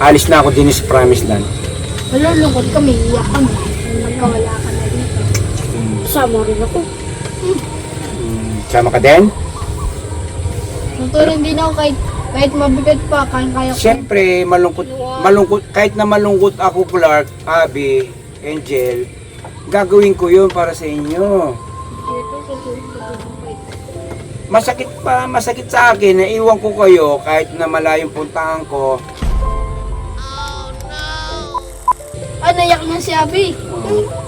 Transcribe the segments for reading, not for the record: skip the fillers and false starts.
alis na ako din sa Promised Land. Malulungkot kami, iyak kami. Nagkawala ka na dito. Sama rin ako. Sama ka din? Tutulong din ako kahit mabigat pa, kaya ko. Siyempre, malungkot, kahit na malungkot ako, Clark, Abby, Angel, gagawin ko yun para sa inyo. Masakit sa akin na iwan ko kayo kahit na malayong puntahan ko. Ah, naiyak na si Abby.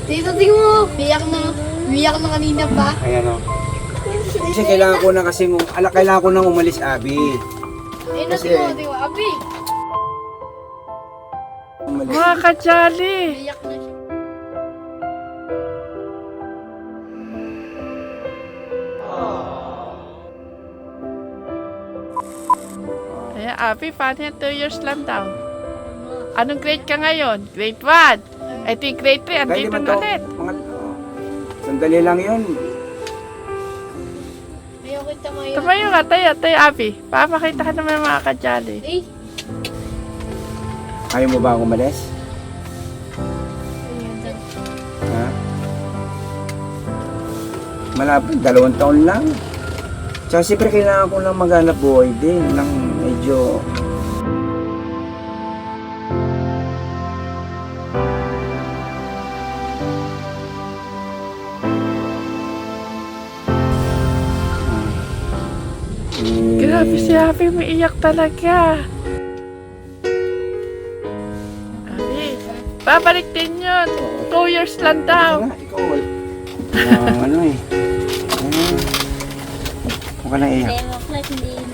Dito, tingin mo. Biyak na kanina pa. Ayan o. Kasi kailangan ko nang umalis, Abby. Ayun na, Kasi- tingin mo, Abby. Umalis. Mga kajali. Biyak na siya. Kaya Abi, paano yan? 2 years lang daw. Anong grade ka ngayon? Grade 1. I think grade 3. Pwede Andito man na to. ulit. Sandali lang yun. Ayaw kita maya. Tumayo nga, tayo Abi. Papakita ka naman mga kajali. Eh, Ayaw mo ba ako umalis? Ha? Malapit, 2 taon lang. Tsaka siyempre kailangan ko lang maghanap buhay din ng medyo... Grabe si Abi, umiiyak talaga. Abi, babalik din yun. 2 years lang daw. Wala, ikaw wala. Ano eh. Huwag ka na iyak.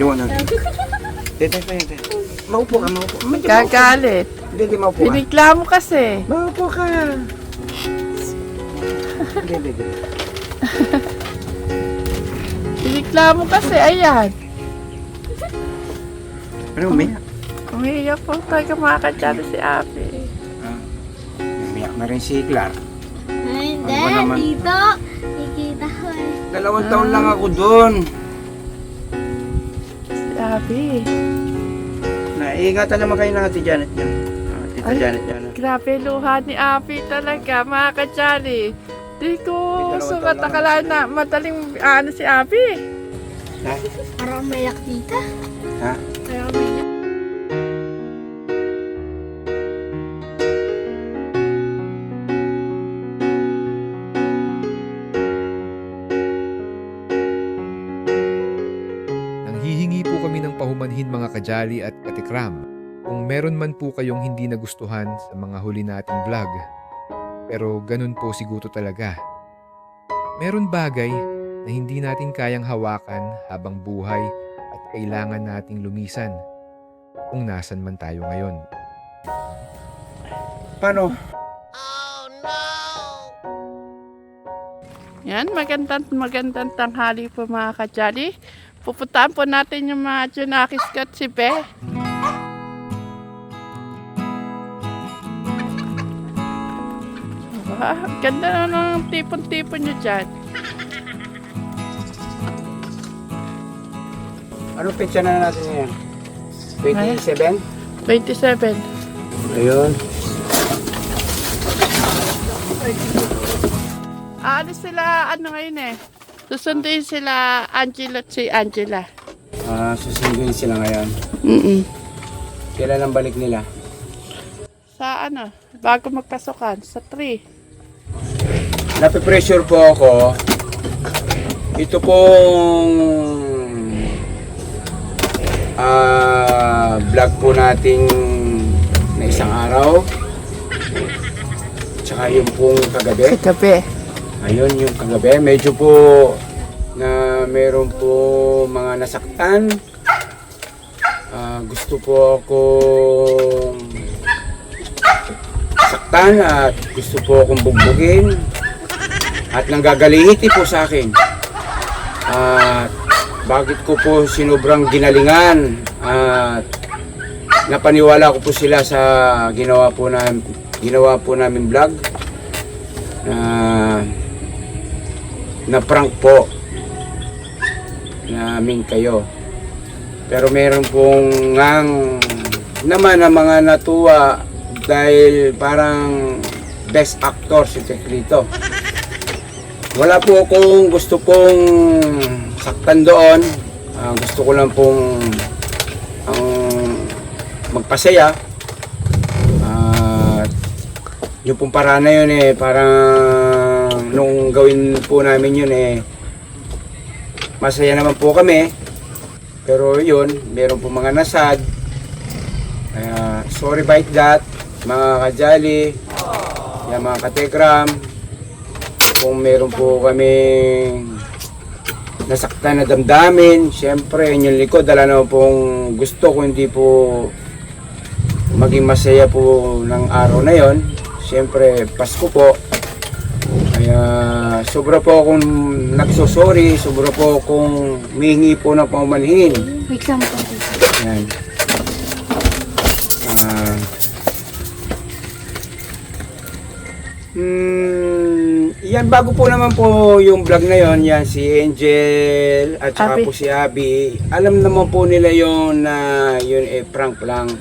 Yung ano. Dito. Maupo ka. Medyo maupo. Gagalit. Hindi, maupo ka. Piniklamo kasi. Maupo ka. Hindi. Piniklamo kasi, ayan. Ano, umiyak? Umiiyak po talaga mga kajali si Abi. Umiyak na rin si Clark. Hindi, Ano ba naman? dito. Kikita ko eh. 2 taon lang ako doon. Si Abi. Naiingatan naman kayo ng Ate Janet niya. Tita Ay. Janet yan. Grabe luha ni Abi talaga, mga kajali. Di ko May 2 sukat taon lang akala na madaling ano si Abi. Ha? Parang mayak tita. Ha? Parang mayak. Nanghihingi po kami ng pahumanhin mga kajali at katikram kung meron man po kayong hindi nagustuhan sa mga huli nating vlog. Pero ganun po siguro talaga. Meron bagay na hindi natin kayang hawakan habang buhay at kailangan nating lumisan kung nasan man tayo ngayon. Paano? Yan, magandang tanghali po mga kajali. Pupuntahan po natin yung mga Junakis at si Be. Ganda na ng tipon-tipon nyo dyan. Anong petsa na natin ngayon? 27? 27. Ayun. Aalis sila, ano ngayon eh. Susunduin sila Angela at si Angela. Susunduin sila ngayon. Kailan ang balik nila? Sa ano, bago magpasukan, sa 3. Napipressure po ako. Ito pong vlog po nating na isang araw. Tsaka yung pong kagabi. Gabi. Ayun yung kagabi. Medyo po na meron po mga nasaktan. Gusto po akong saktan at gusto po akong bugbugin. At nanggagaliniti po sa akin. At bakit ko po sinobrang ginalingan at napaniwala ko po sila sa ginawa po namin vlog na prank po namin kayo. Pero meron pong ngang naman ang mga natuwa dahil parang best actor si Tekrito. Wala po akong gusto pong saktan doon. Gusto ko lang pong magpasaya. Yung pong para na yun parang nung gawin po namin yun masaya naman po kami. Pero yun, meron po mga nasad. Sorry about that, mga kajali, yung mga katekram. Kung meron po kami nasaktan na damdamin, syempre inyong likod, dala naman pong gusto ko hindi po maging masaya po ng araw na yon. Syempre, Pasko po. Kaya sobra po akong nagsosorry, sobra po akong humihingi po ng paumanhin. Example. Yan. Yan, bago po naman po yung vlog na yon, yan si Angel at saka Abby. po si Abby. Alam naman po nila yon na yun prank lang.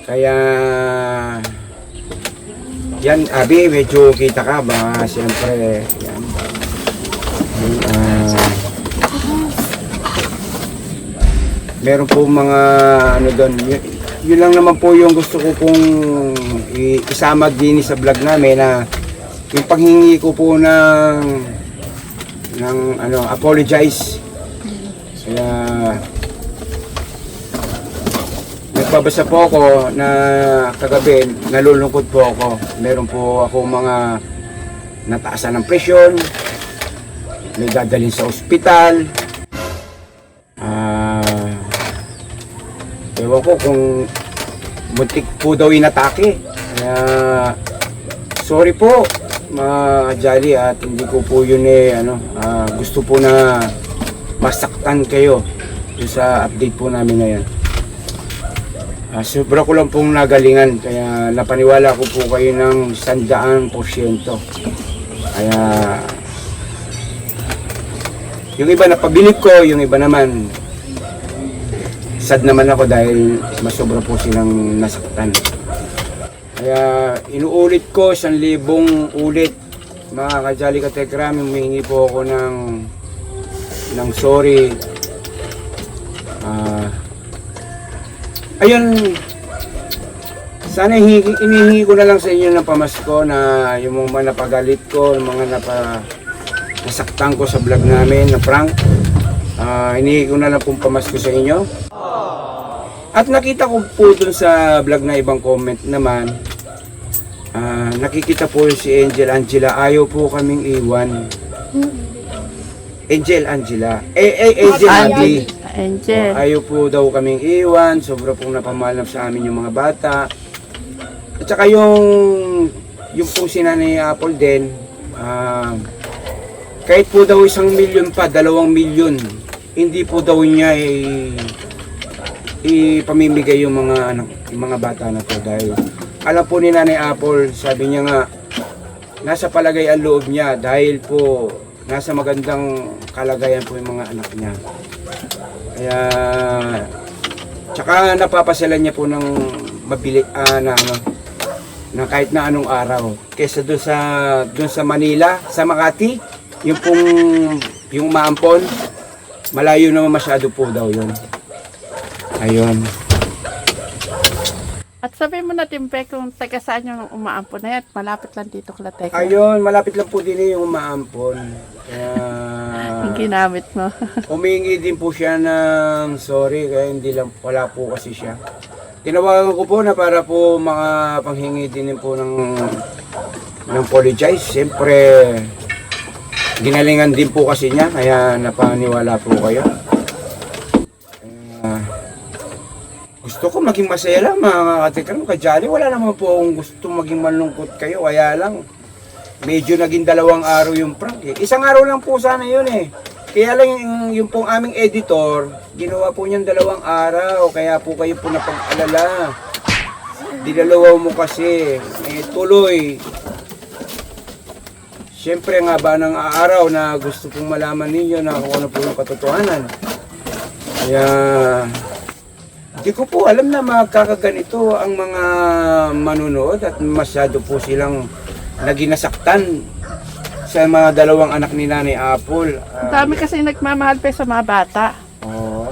Kaya yan, Abby, medyo kita ka ba? Siyempre, yan. Meron po mga ano doon. Yun lang naman po yung gusto ko pong isama din sa vlog namin na yung paghingi ko po ng apologize. Kaya nagbabasa po ako na kagabi, nalulungkot po ako. Meron po ako mga nataasan ng presyon, may dadalhin sa ospital. Ewan ko kung muntik po daw inatake. Kaya sorry po mga Jolly, at hindi ko po yun gusto po na masaktan kayo sa update po namin ngayon. Sobra ko lang pong nagalingan, kaya napaniwala ko po kayo ng 100%. Kaya yung iba napabilib ko, yung iba naman sad naman ako dahil masobra po silang nasaktan. Kaya inuulit ko 1,000 ulit, mga kajali katekram, humihingi po ako ng sorry. Ayun, sana inihingi ko na lang sa inyo ng pamasko na yung mga napagalit ko, yung mga nasaktan ko sa vlog namin na prank. Inihingi ko na lang pong pamasko sa inyo. At nakita ko po dun sa vlog na ibang comment naman, nakikita po si Angel Angela, ayaw po kaming iwan. Angel Angela, Angel Abby. Angel. Ayaw po daw kaming iwan, sobra pong napamahal sa amin yung mga bata. At saka yung po si Nanay Apple din, kahit po daw 1 milyon pa, 2 milyon, hindi po daw niya ipamimigay yung mga bata na to, dahil alam po ni Nanay Apple, sabi niya nga nasa palagay ang loob niya dahil po nasa magandang kalagayan po yung mga anak niya. Kaya tsaka napapasalan niya po ng mabili na kahit na anong araw kaysa doon sa Manila, sa Makati, yung Maampon, malayo naman masyado po daw yun. Ayun. At sabi mo na, Timpe, kung taga saan yung umaampon na yan, malapit lang dito kala Teka. Ayun, malapit lang po din yung Maampon. Kaya Yung ginamit mo. humingi din po siya ng sorry, kaya wala po kasi siya. Tinawagan ko po na para po makapanghingi din po ng apologize. Siyempre, ginalingan din po kasi niya, kaya napaniwala po kayo. Gusto ko maging masaya lang, mga katikram, kajali. Wala naman po akong gusto maging malungkot kayo. Kaya lang, medyo naging 2 araw yung prank eh. 1 araw lang po sana yun eh. Kaya lang yung pong aming editor, ginawa po niyang 2 araw. Kaya po kayo po napag-alala. Dinalawa mo kasi. Tuloy. Siyempre nga ba ng araw na gusto pong malaman ninyo na kung ano po yung katotohanan. Kaya Di ko po alam na magkakaganito ang mga manunood at masyado po silang naginasaktan sa mga dalawang anak ni Nanay Apple. Ang dami kasi nagmamahal pa sa mga bata. Oo,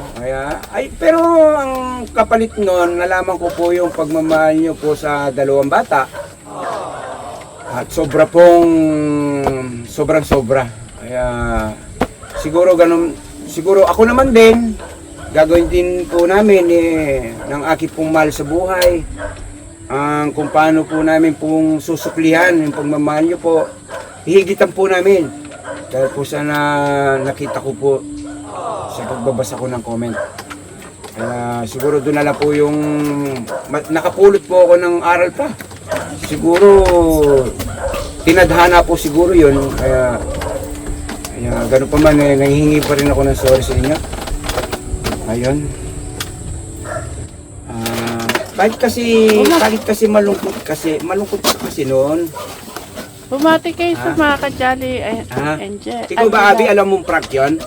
pero ang kapalit nun, nalaman ko po yung pagmamahal nyo po sa dalawang bata. At sobrang sobra. Kaya siguro ganun, siguro ako naman din, gagawin din po namin ng aking pong mahal sa buhay. Kung paano po namin pong susuklihan yung pagmamahal nyo po, hihigitan po namin. Dahil po sa nakita ko po sa pagbabasa ko ng comment. Kaya siguro doon na lang po yung nakapulot po ako ng aral pa. Siguro tinadhana po siguro yun. Kaya gano'n pa man, nanghihingi pa rin ako ng sorry sa inyo. Ayun. Bakit kasi malungkot kasi noon. Bumati kayo sa mga kajali, Angel. Ikaw ba, Abi, alam mong prank yun?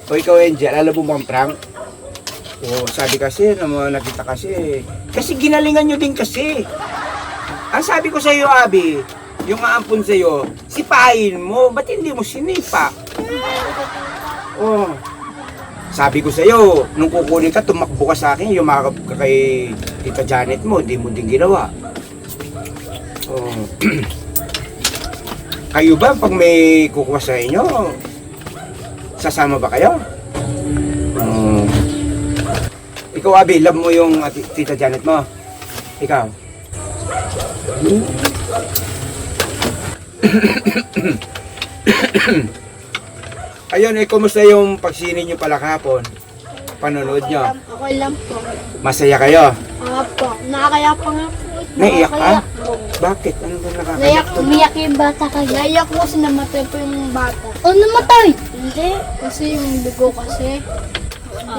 O ikaw, Angel, alam mo bang prank? O sabi kasi, nakita kasi. Kasi ginalingan nyo din kasi. Ang sabi ko sa iyo, Abi, yung aampun sa iyo, sipain mo, ba't hindi mo sinipa? Oh. Sabi ko sa iyo, nung kukunin ka, tumakbo ka sa akin, yumakap ka kay Tita Janet mo, hindi mo din ginawa. Oh. Kayo ba, pag may kukuha sa inyo, sasama ba kayo? Ikaw, Abi, love mo yung Tita Janet mo? Ikaw? Ayun, kumusta yung pagsinin nyo pala kahapon? Panonood nyo? Okay lang po. Masaya kayo? Po. Nakakaya pa nga po. Naiyak ka? Nakakaya po. Bakit? Ano ba nakakayak to? Umiyak yung bata kasi. Naiyak po kasi namatay po yung bata. Oh, namatay? Hindi. Kasi yung dugo kasi.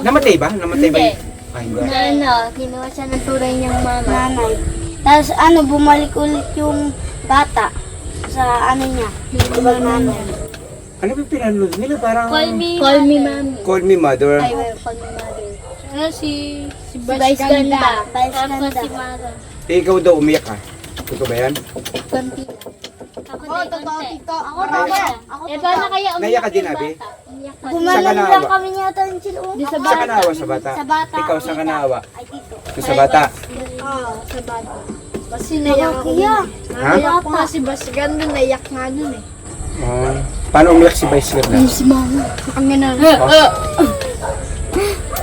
Namatay ba? Namatay ba Hindi. Hindi. Kinuha siya ng turay niyang mama. Nanay. Tapos bumalik ulit yung bata sa niya. Ibang nanay. Ano ba pinanood nila? Parang... Call me mommy. Call me mother. Ay, call me mother. Si Vice Ganda. Vice Ganda. Si Mother. Ikaw daw umiyak ka. Totoo ba yan? Konti. Ako totoo tito. Ako Naiyak. Ako na kaya Naiyak ka din, Abi? Gumanon naawa? lang kami yata ng silo. Sa kanawa sa bata? Sa bata. Ikaw sa kanawa? Ay, dito. Sa bata? Oo, sa bata. Kasi naiyak ako. Ha? Naiyak ko nga si Vice Ganda. Naiyak nga dun eh. Oh. Paano umiyak si Vice Ganda? Si Mama. Ang gano'n.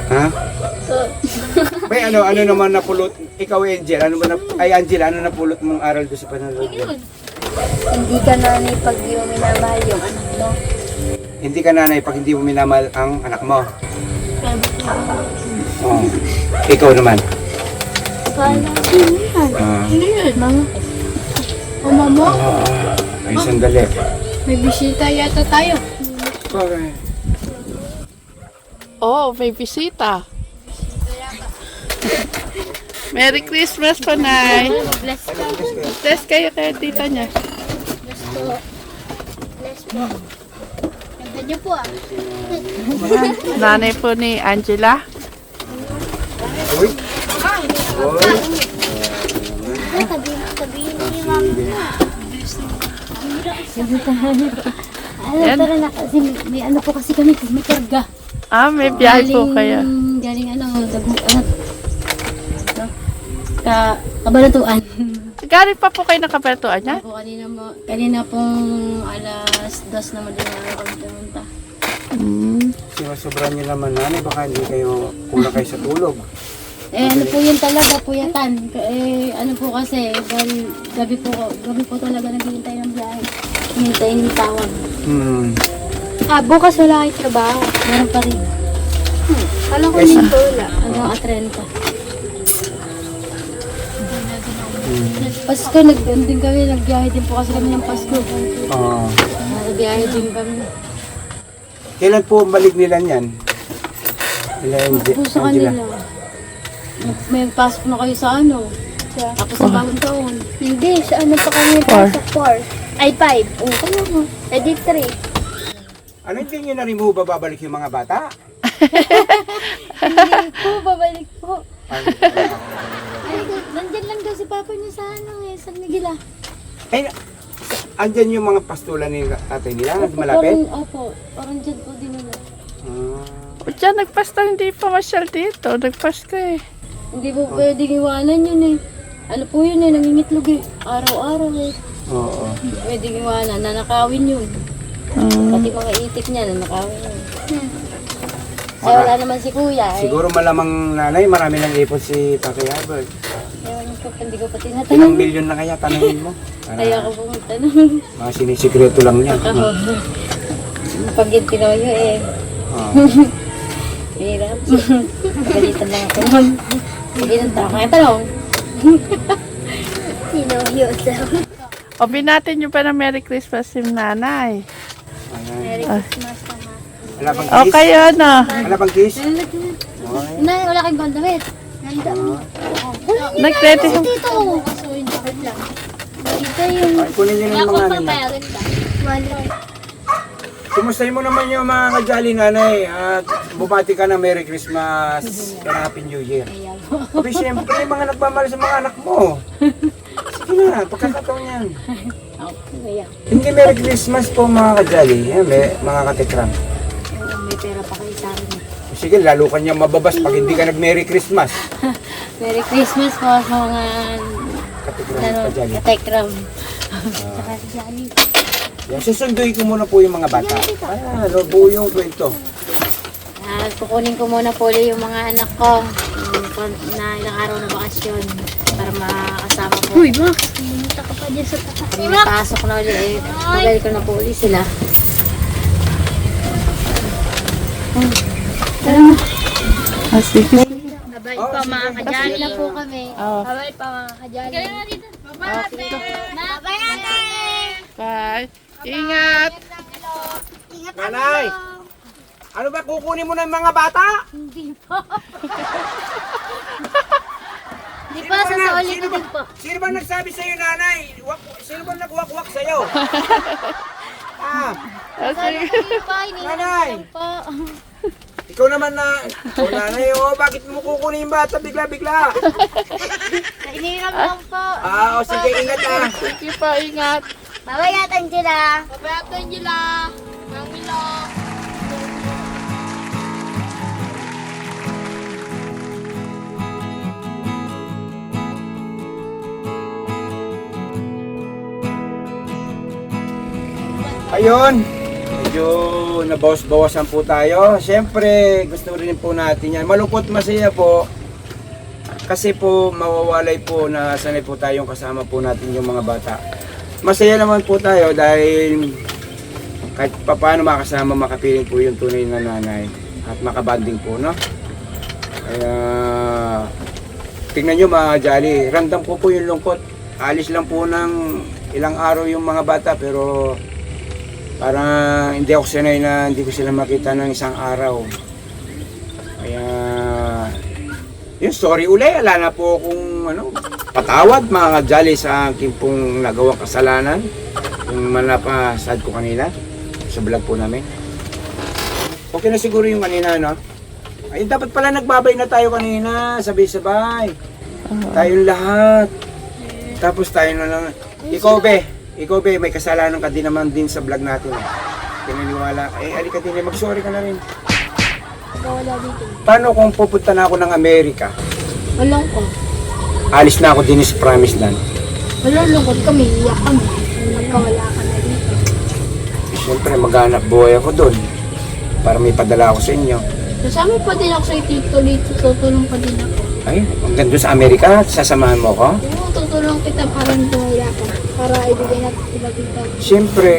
Ha? May ano naman napulot? Ikaw, Angel, Angela, ano napulot mong aral doon sa panonood mo? Hindi ka nanay pag di mo minamahal yung anak mo. Hindi ka nanay pag hindi mo minamahal ang anak mo. Oh. Ikaw naman. Hindi yun, Mama. O, Mama? Ay, sandali. May bisita yata tayo. Okay. Oh, may bisita. Merry Christmas po, Nay. Bless ka. Bless kayo kay tita niya. Bless po. Bless po. Ganda niyo po ah. Nanay po ni Angela. Uy. Uy. Sabihin ni Mama. Pero na kasi may ano po kasi kami, may karga. May biyahe po kaya. Galing Kabalatuan. Galing pa po kayo nakabalatuan niya? Po, kanina pong alas 2 na madaling kami pumunta. Sinusobran niyo naman, nanay, baka hindi kayo kulang kayo sa tulog. Ano po yun talaga, puyatan. Ano po kasi, dahil gabi po talaga naghihintay ng biyahe. Hinintay yung tawag. Bukas wala kayo trabaho. Meron pa rin. Alam ko nito wala. Hanggang 30. Pasko, nag-ending kami, nagbiyahe din po kasi kami ng Pasko. Nagbiyahe din kami. Kailan po ang balik nila niyan? Po sa kanila. May pasok na kayo sa tapos sa bagong taon. Hindi, sa pa kami pasok 4. Ay 5. Oo, kaya mo. Edi 3. Ano hindi nyo na rin mo babalik yung mga bata? Hindi po, babalik po. Ay, Ay, nandyan lang daw si Papa niya sa San Miguel ah. ay, andyan yung mga pastulan ni tatay nila, malapit? Opo, parang dyan po din nila. Ah. O dyan, nagpasta, hindi pa masyal dito. Nagpasta eh. Hindi po pwedeng iwanan yun eh. Ano po yun eh, nangingitlog eh. Araw-araw eh. Oo. Pwedeng iwanan, nanakawin yun. Pati mga itik niya, nanakawin yun. Ay, wala naman si kuya eh. Siguro malamang nanay, marami nang ipon si Tatay Albert. Ewan ko, hindi ko pa Ilang tinatanong. milyon na kaya, tanongin mo? Kaya ako pumunta nung Mga sinisikreto lang niya. ako. Pag yung tinoyo eh. Oo. Hirap. Pagalitan lang ako nun. Hindi nang tao. Kaya tanong. Tinoyo daw. O binatin nyo pa ng Merry Christmas si nanay. Ayan. Merry Christmas naman. Wala bang O kiss? kayo ano? Wala bang kiss? Okay. Nay, wala kayong bandamit. Ganda mo. Nag-ready Kasi dito. Kaso yung jacket lang. Dito yung... Ay, kunin niyo ng mga ano niya. Wallet. Kumustahin mo naman yung mga kajali nanay at bumati ka ng Merry Christmas and Happy New Year. Ayan po. Sabi siyempre, mga nagmamahal sa mga anak mo. Sige na, pagkakataon yan. Ayan. Hindi Merry Christmas po mga kajali, mga katekram. May pera pa kayo sa akin. Sige, lalo ka niya mababas pag hindi ka nag-Merry Christmas. Merry Christmas po sa mga Katekram, kajali. katekram. Saka si Johnny. Yan, susunduin ko muna po yung mga bata. Ay, ano, buo yung kwento. Kukunin ko muna po ulit yung mga anak ko na ilang araw na bakasyon para makasama po. Uy, Max! Pumunta ka pa dyan sa taas. Kami napasok na ulit eh. Babalik ko na po ulit sila. Sige. Babay pa mga kajali na po kami. Oh. Babay pa mga kajali. Babay natin! Bye. Ingat. Nanay! Ano ba kukunin mo ng mga bata? Hindi po. Hindi pa, sasauli ko din po. Sino ba nagsabi sa'yo, nanay? Sino ba nagwakwak sa'yo? Ah, Sige. Hindi pa, iniinom Nanay! lang po. ikaw naman na. Oh, nanay, oh, bakit mo kukunin yung bata bigla-bigla? Iniinom lang po. Ah, o sige, ingat ah. Sige pa, ingat. Babayatan sila. Babayatan sila. Mangilo. Ayun, medyo nabawas-bawasan po tayo. Siyempre, gusto rin po natin yan. Malungkot masaya po. Kasi po, mawawalay po na sanay po tayong kasama po natin yung mga bata. Masaya naman po tayo dahil kahit paano makasama, makapiling po yung tunay na nanay. At makabanding po, no? Kaya, tingnan nyo mga jolly, ramdam ko po yung lungkot. Alis lang po ng ilang araw yung mga bata pero parang hindi ako sanay na hindi ko sila makita ng isang araw. Kaya yung story uli, wala na po akong patawad mga jolly sa aking pong nagawang kasalanan. Yung manapasad ko kanina sa vlog po namin. Okay na siguro yung kanina, no? Ay, dapat pala nagbabay na tayo kanina, sabay-sabay. Tayong lahat. Tapos tayo na lang. Ikaw be, may kasalanan ka din naman din sa vlog natin. Pinaniwala. Alika din, mag-sorry ka na rin. Wala dito. Paano kung pupunta na ako ng Amerika? Walang ko. Alis na ako din sa Promised Land. Walang lungkot kami. Iyak kami. Nagkawala ka na dito. Siyempre, maghanap buhay ako doon. Para may padala ako sa inyo. Kasama pa din ako sa tito dito. Tutulong pa din ako. Ay, hanggang doon sa Amerika, sasamahan mo ko? Oo, tutulong kita para tumaya ka. Para ibigay natin sila dito. Siyempre,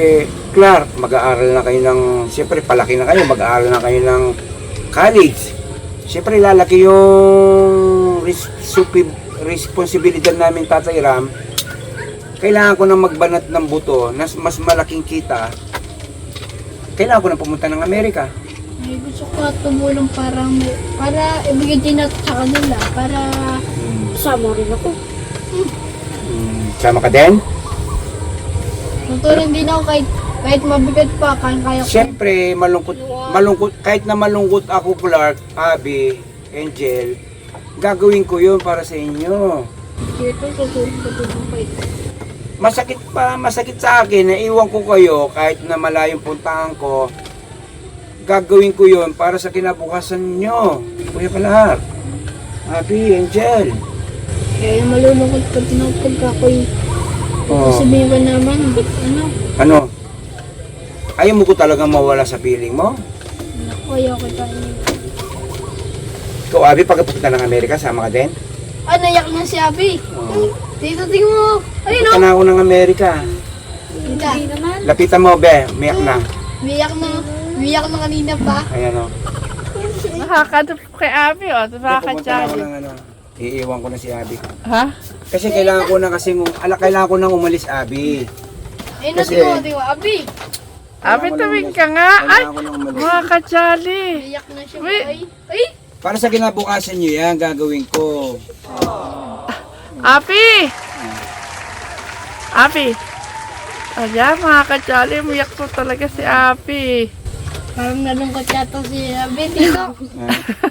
Clark, mag-aaral na kayo ng... Siyempre, palaki na kayo, mag-aaral na kayo ng college. Siyempre, lalaki yung responsibilidad namin, Tatay Ram. Kailangan ko na magbanat ng buto na mas malaking kita. Kailangan ko na pumunta ng Amerika. Ay, gusto ko tumulong para ibigay din natin sa kanila. Para sama rin ako. Sama ka din? Tutulong din ako kahit mabigat pa, kaya ko. Siyempre, malungkot, kahit na malungkot ako, Clark, Abby, Angel, gagawin ko yun para sa inyo. Dito, susunod ko din po ito. Masakit sa akin na iwan ko kayo kahit na malayong puntahan ko. Gagawin ko yun para sa kinabukasan nyo. Kuya Kalahar, Abby, Angel. Eh, malulungkot pag tinapag ako eh. Oh. Sabihin ba naman, Ano? Ayaw mo ko talagang mawala sa feeling mo? ayaw ko tayo. Ikaw, Abby, pagkapunta ng Amerika, sama ka din? Ah, nayak na si Abby. Oo. Dito, tingin mo. Ayun Punta na ako ng Amerika. Hindi naman. Lapitan mo, be. Umiyak na. Biyak na kanina pa. Ayan o. Nakakano po kay Abby, oh. Pupunta na ako Nakakajali. ng ano. Iiwan ko na si Abby. Ha? Kasi kailangan ko na kailangan ko nang umalis, Abby. Ayun na, Kasi- tingin mo, Abby. Abby, tawing ka nga. Ay, Kailangan ko nang umalis. mga kajali. Biyak na siya. Wait. Ay! Para sa kinabukasan nyo yan, gagawin ko. Abby! Abby! Ayan, mga kajali, umiyak po talaga si Abby. Parang nalungkot yata si Abby dito. Ha?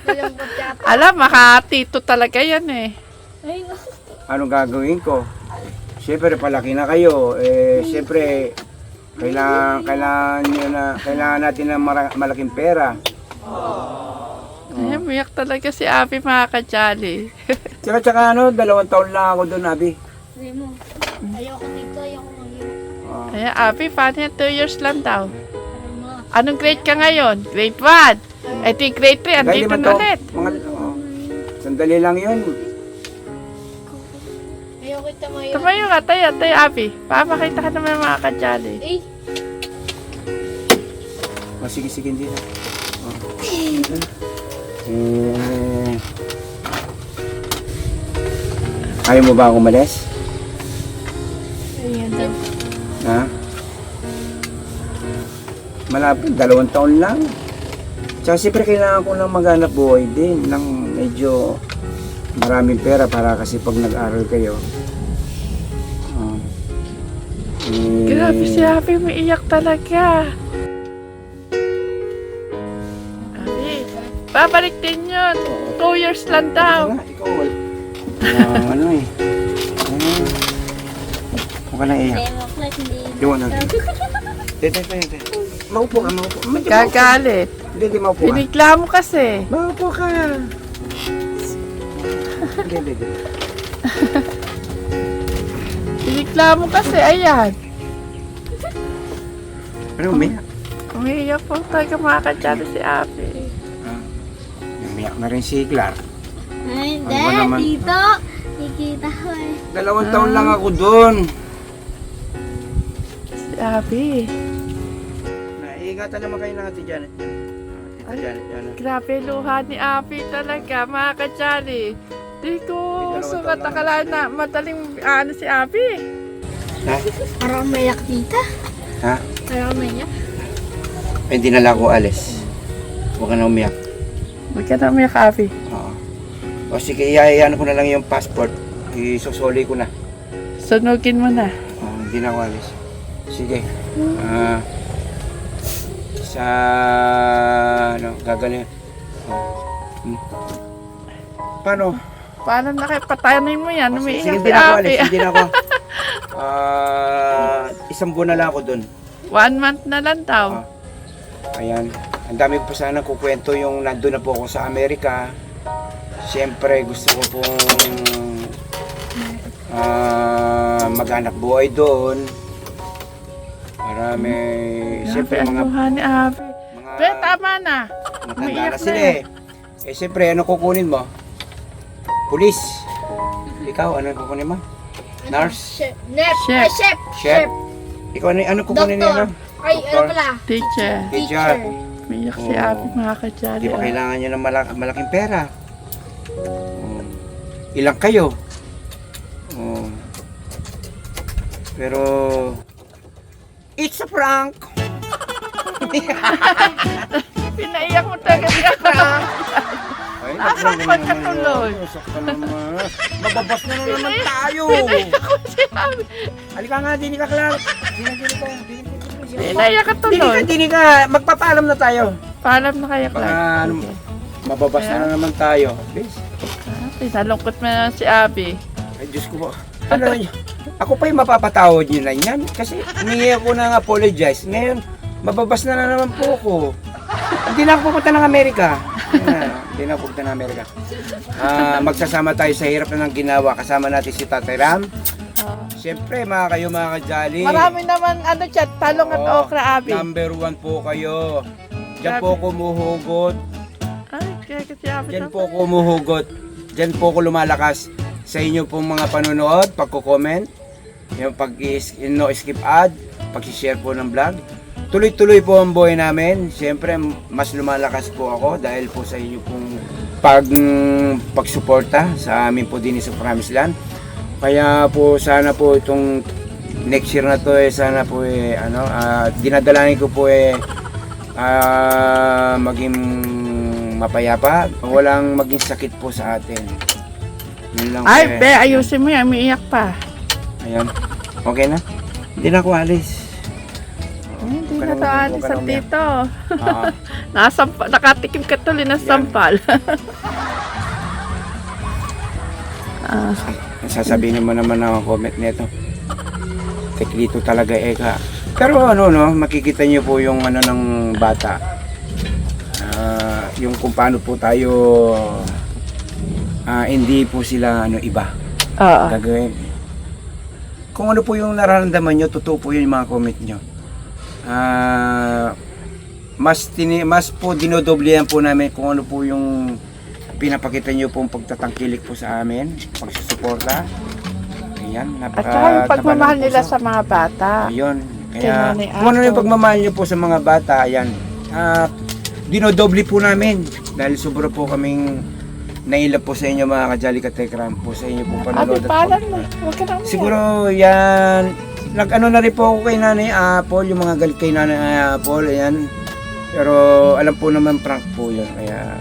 Nalungkot yata. Alam, makatito talaga yan eh. Ay, Anong gagawin ko? Siyempre, palaki na kayo. Siyempre, kailangan natin ng malaking pera. Ayan, umiyak talaga si Abby, mga kajali. Tsaka 2 taon lang ako doon, Abby. Sabi mo, ayoko dito, ayoko mag-iwan. Ayan, Abby, paano yan? 2 years lang daw. Ano mo? Anong grade ka ngayon? Grade 1. I think grade 3, andito naman na ulit. Sandali lang yun. Ayoko kita mag-iwan. Tumayo ka, tayo, Abby. Papakita ka naman mga kajali. Eh, Sige, hindi na. Ayaw mo ba ako umalis? ayun daw. Ha? Malapit, 2 taon lang. Tsaka siyempre kailangan ko lang maghanap buhay din ng medyo maraming pera para kasi pag nag-aral kayo. Grabe si Abby, umiiyak talaga. Abby, babalik din yun. 2 years lang daw. Ikaw, ano eh. Huwag ka na iyak. Diwan na. Hindi. Maupo ka. Gagalit. Hindi, maupo ka. Binigla mo kasi. Maupo ka. Hindi. Binigla mo kasi, ayan. Ano, umiyak? Umiiyak po talaga mga kajali si Abby. Umiyak na rin si Clark. Ay, Ano ba naman? dito. Nakikita ko eh. 2 taon lang ako doon. Si Abby. Naiingatan naman kayo ng Ate Janet. Ate Janet. Grabe luha ni Abby talaga, mga kajali. Di ko sukat akala na madaling ano si Abby. Ha? Parang mayak dito. Ha? Parang mayak. Ay, hindi na lang ako alis. Huwag ka na umiyak. Huwag ka na umiyak, Abby. Oo. O sige, iyayayan ko na lang yung passport. Isusuli ko na. Sunugin mo na. Hindi na ako alis. Sige. Gagaling. Paano? Paano na kayo patanin mo yan? Sige, Umiiyak hindi si na ako Abby. alis. Hindi na ako. 1 buwan na lang ako dun. 1 month na lang daw. Ayan. Ang dami po sana kukwento yung nandun na po ako sa Amerika. Siyempre gusto ko pong maghanap buhay doon. Marami. Siyempre Grabe, ang luha ni Abby. mga Pero tama na. matanda umiiyak na na sila eh. Siyempre ano kukunin mo? Pulis. Ikaw, ano kukunin mo? Nurse? Chef. Chef? Ikaw, ano kukunin niya? Doktor. Ay, ano pala? Teacher. Teacher. Umiiyak si Oo. Abby, mga kajali. Di ba kailangan nyo ng malaking pera? Ilang kayo? Pero... It's a prank! Pinaiyak mo talaga si Abby. Ay, Nasaan pa ka tuloy? Sakta naman. Mababas na naman tayo! Pinaiyak mo si Abby. Halika nga, dini ka, Clark. Pinaiyak ka tuloy. Dini ka. Magpapaalam na tayo. Paalam na kaya, Baka, Clark. ano, Sige. Mababasa na naman tayo. Please. Abi, nalungkot mo na si Abi. Ay, Diyos ko po. Ano yun? Ako pa yung mapapatawad nyo na yan. Kasi humingi ako ng apologize. Ngayon, mababas na naman po ako. Hindi na ako pupunta ng Amerika. Hindi na ako pupunta ng Amerika. Magsasama tayo sa hirap na ng ginawa. Kasama natin si Tatay Ram. Siyempre, mga kajali. Marami naman dyan, talong at Oo, okra, Abi. Number 1 po kayo. Diyan Grabe. po ako umuhugot. Ay, kaya kasi Abi. Diyan po ako umuhugot. Diyan po ako lumalakas sa inyo pong mga panonood, pagko-comment, yung no skip ad, pag-share po ng vlog. Tuloy-tuloy po ang buhay namin. Siyempre, mas lumalakas po ako dahil po sa inyo pong pagsuporta sa amin po din sa Promised Land. Kaya po sana po itong next year na to sana po dinadalangin ko po maging mapayapa, walang maging sakit po sa atin. Yun lang Ay, po be, ayusin mo yan, umiiyak pa. Ayan. Okay na? Hindi na ako alis. Hindi na Huwag to ka alis na ang umiyak. tito. Ah, Nakatikim ka tuloy ng sampal. sasabihin mo naman ang comment nito. Teklito talaga Eka. Pero makikita niyo po yung ng bata. Yung kung paano po tayo hindi po sila iba. Oo. Gagawin. Kung ano po yung nararamdaman nyo, totoo po yun yung mga comment nyo. Mas po dinodoblehan po namin kung ano po yung pinapakita nyo pong pagtatangkilik po sa amin, pagsusuporta. Ayan, At saka yung pagmamahal tabanan po nila sa mga bata. Ayun. Kay Kaya, Nanay kung ano yung Apple. pagmamahal nyo po sa mga bata, ayan, dinodoble po namin. Dahil sobra po kaming nailap po sa inyo mga kajali katekram po sa inyo pong Abi, panonood. at paalam pag- mo. Huwag ka na umiyak. Siguro yan, na rin po ako kay Nanay Apple, yung mga galit kay Nanay Apple, ayan. Pero alam po naman prank po yun, kaya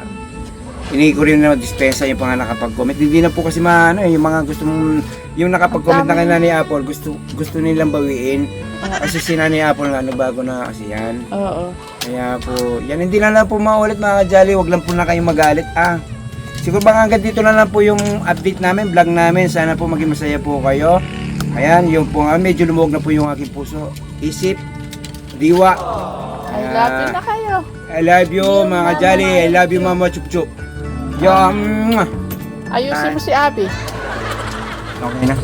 hindi ko rin na dispensa yung mga nakapag-comment. Hindi na po kasi yung mga gusto mong, yung nakapag-comment na kay Nanay Apple, gusto nilang bawiin. Kasi si Nanay Apple nga, nagbago na kasi yan. Oo. Kaya po, yan hindi na lang po maulit mga kajali, wag lang po na kayong magalit. Siguro baka hanggang dito na lang po yung update namin, vlog namin. Sana po maging masaya po kayo. Ayan, yung po medyo lumuwag na po yung aking puso, isip, diwa. I love you na kayo. I love you mga kajali, I love you mama chup chup. Ayusin mo si Abi. Okay na.